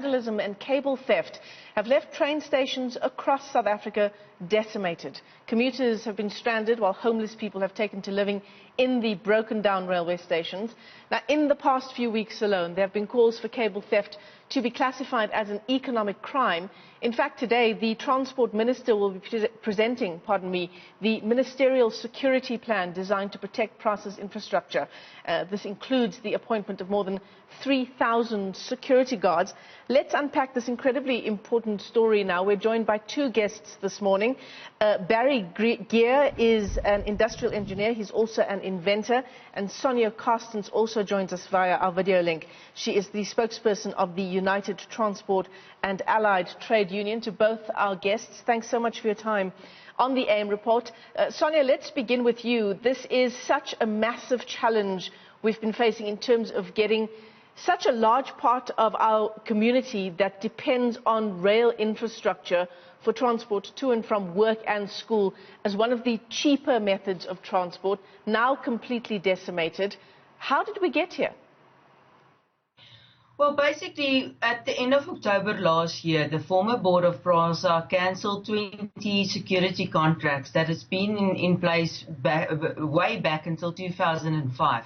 vandalism and cable theft have left train stations across South Africa decimated. Commuters have been stranded while homeless people have taken to living in the broken down railway stations. Now, in the past few weeks alone, there have been calls for cable theft to be classified as an economic crime. In fact, today, the Transport Minister will be presenting, the ministerial security plan designed to protect PRASA's infrastructure. This includes the appointment of more than 3,000 security guards. Let's unpack this incredibly important story now. We're joined by two guests this morning. Barry Geer is an industrial engineer. He's also an inventor. And Sonja Carstens also joins us via our video link. She is the spokesperson of the United Transport and Allied Trade Union. To both our guests, thanks so much for your time on the AM report. Sonja, let's begin with you. This is such a massive challenge we've been facing in terms of getting such a large part of our community that depends on rail infrastructure for transport to and from work and school as one of the cheaper methods of transport, now completely decimated. How did we get here? Well, basically, at the end of October last year, the former board of PRASA cancelled 20 security contracts that has been in place way back until 2005.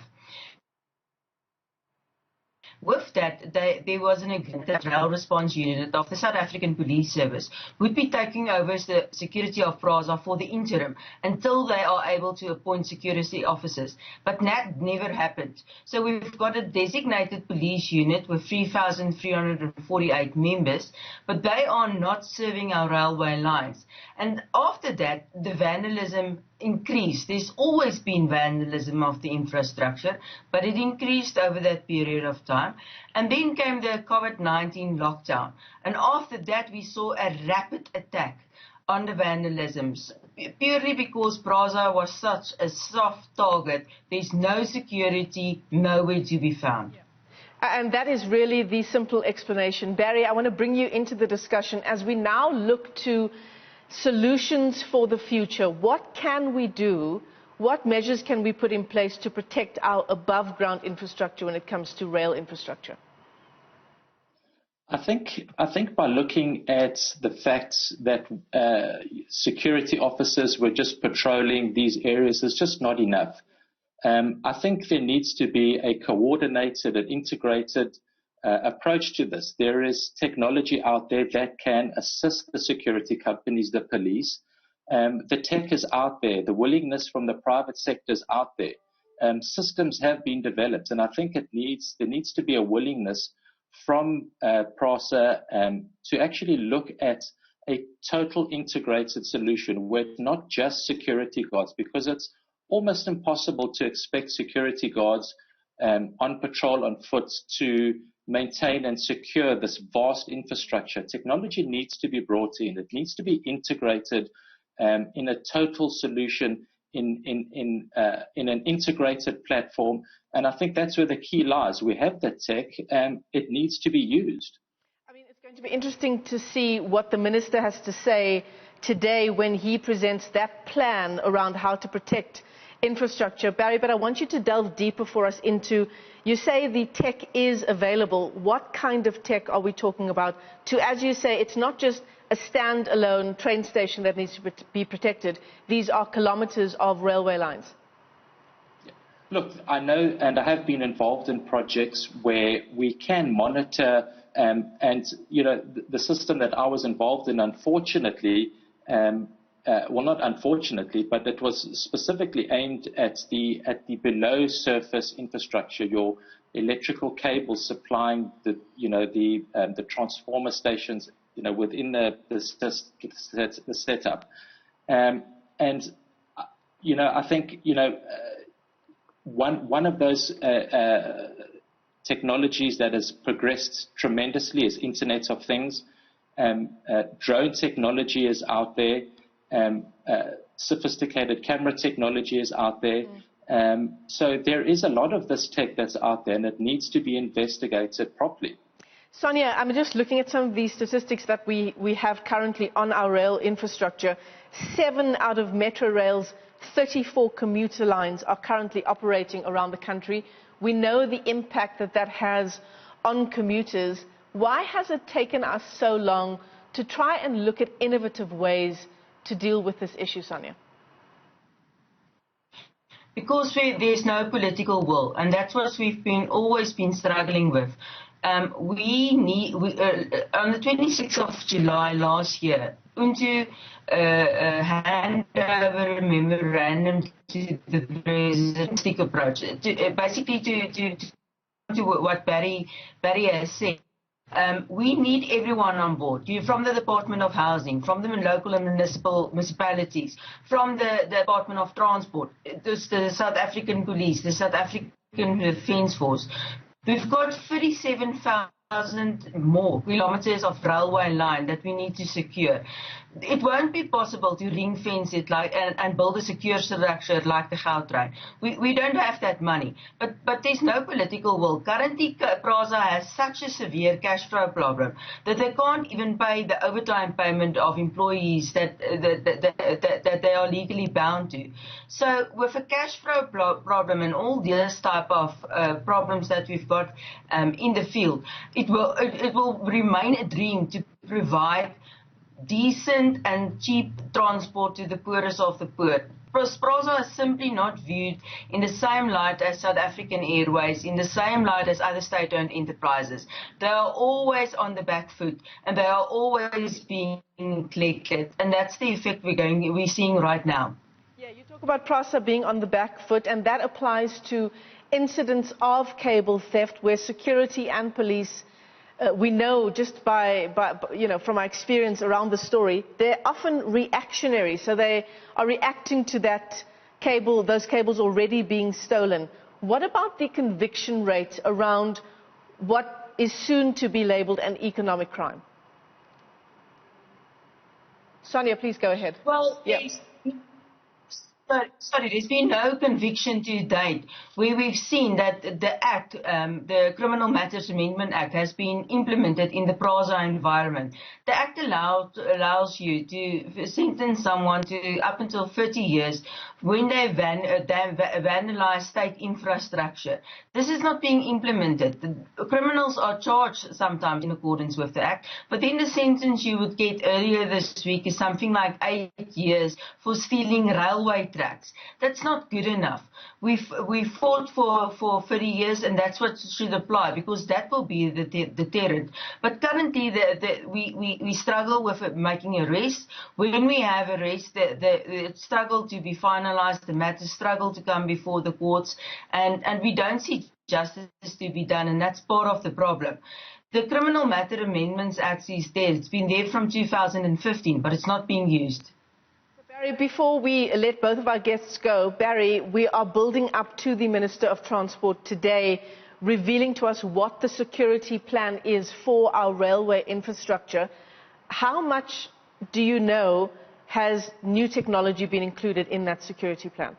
With that, there was an agreement that Rail Response Unit of the South African Police Service would be taking over the security of PRASA for the interim until they are able to appoint security officers. But that never happened. So we've got a designated police unit with 3,348 members, but they are not serving our railway lines. And after that, the vandalism increased. There's always been vandalism of the infrastructure, but it increased over that period of time. And then came the COVID-19 lockdown. And after that, we saw a rapid attack on the vandalisms, purely because PRASA was such a soft target. There's no security, nowhere to be found. And that is really the simple explanation. Barry, I want to bring you into the discussion as we now look to solutions for the future. What can we do? What measures can we put in place to protect our above-ground infrastructure when it comes to rail infrastructure? I think by looking at the facts that security officers were just patrolling these areas is just not enough. I think there needs to be a coordinated and integrated approach to this. There is technology out there that can assist the security companies, the police. The tech is out there. The willingness from the private sector is out there. Systems have been developed, and I think there needs to be a willingness from PRASA to actually look at a total integrated solution where it's not just security guards, because it's almost impossible to expect security guards on patrol on foot to maintain and secure this vast infrastructure. Technology needs to be brought in. It needs to be integrated in a total solution, in an integrated platform. And I think that's where the key lies. We have that tech, and it needs to be used. I mean, it's going to be interesting to see what the minister has to say today when he presents that plan around how to protect infrastructure. Barry, but I want you to delve deeper for us into, you say the tech is available. What kind of tech are we talking about to, as you say, it's not just a standalone train station that needs to be protected. These are kilometers of railway lines. Look, I know, and I have been involved in projects where we can monitor, and you know, the system that I was involved in, unfortunately, well, not unfortunately, but it was specifically aimed at the below surface infrastructure, your electrical cables supplying the transformer stations, within the setup. And I think, one of those technologies that has progressed tremendously is Internet of Things. Drone technology is out there. Sophisticated camera technology is out there. So there is a lot of this tech that's out there, and it needs to be investigated properly. Sonja, I'm just looking at some of these statistics that we have currently on our rail infrastructure. 7 out of Metro Rail's 34 commuter lines are currently operating around the country. We know the impact that has on commuters. Why has it taken us so long to try and look at innovative ways to deal with this issue, Sonja? Because there's no political will, and that's what we've always been struggling with. On the 26th of July last year, UNTU hand over a memorandum to the president's approach, basically to what Barry has said. We need everyone on board, from the Department of Housing, from the local and municipalities, from the Department of Transport, the South African Police, the South African Defence Force. We've got 37,000 more kilometers of railway line that we need to secure. It won't be possible to ring fence it and build a secure structure like the Gautrain. We don't have that money, but there's no political will. Currently, PRASA has such a severe cash flow problem that they can't even pay the overtime payment of employees that they are legally bound to. So with a cash flow problem and all this type of problems that we've got in the field, it will remain a dream to provide decent and cheap transport to the poorest of the poor. PRASA is simply not viewed in the same light as South African Airways, in the same light as other state-owned enterprises. They are always on the back foot, and they are always being neglected, and that's the effect we're seeing right now. Yeah, you talk about PRASA being on the back foot, and that applies to incidents of cable theft where security and police, we know just from our experience around the story, they're often reactionary. So they are reacting to those cables already being stolen. What about the conviction rate around what is soon to be labeled an economic crime? Sonja, please go ahead. Well, yes. Sorry, there's been no conviction to date. We've seen that the Act, the Criminal Matters Amendment Act, has been implemented in the PRASA environment. The Act allows you to sentence someone to up until 30 years when they vandalize state infrastructure. This is not being implemented. The criminals are charged sometimes in accordance with the Act, but then the sentence you would get earlier this week is something like 8 years for stealing railway tracks. That's not good enough. We've fought for 30 years, and that's what should apply, because that will be the deterrent. But currently, we struggle with making arrests. When we have arrests, the struggle to be finalized, the matters struggle to come before the courts, and we don't see justice to be done, and that's part of the problem. The Criminal Matter Amendments Act is there. It's been there from 2015, but it's not being used. Barry, before we let both of our guests go, Barry, we are building up to the Minister of Transport today, revealing to us what the security plan is for our railway infrastructure. How much do you know has new technology been included in that security plan?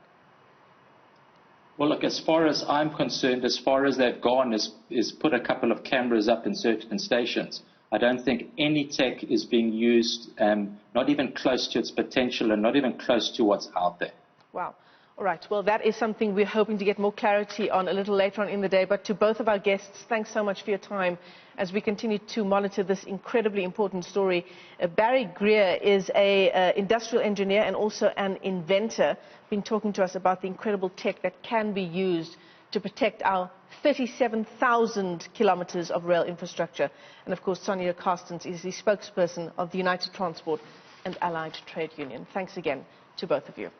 Well, look, as far as I'm concerned, as far as they've gone is put a couple of cameras up in certain stations. I don't think any tech is being used, not even close to its potential and not even close to what's out there. Wow. All right. Well, that is something we're hoping to get more clarity on a little later on in the day. But to both of our guests, thanks so much for your time as we continue to monitor this incredibly important story. Barry Geer is an industrial engineer and also an inventor, been talking to us about the incredible tech that can be used to protect our 37,000 kilometers of rail infrastructure. And of course, Sonja Carstens is the spokesperson of the United Transport and Allied Trade Union. Thanks again to both of you.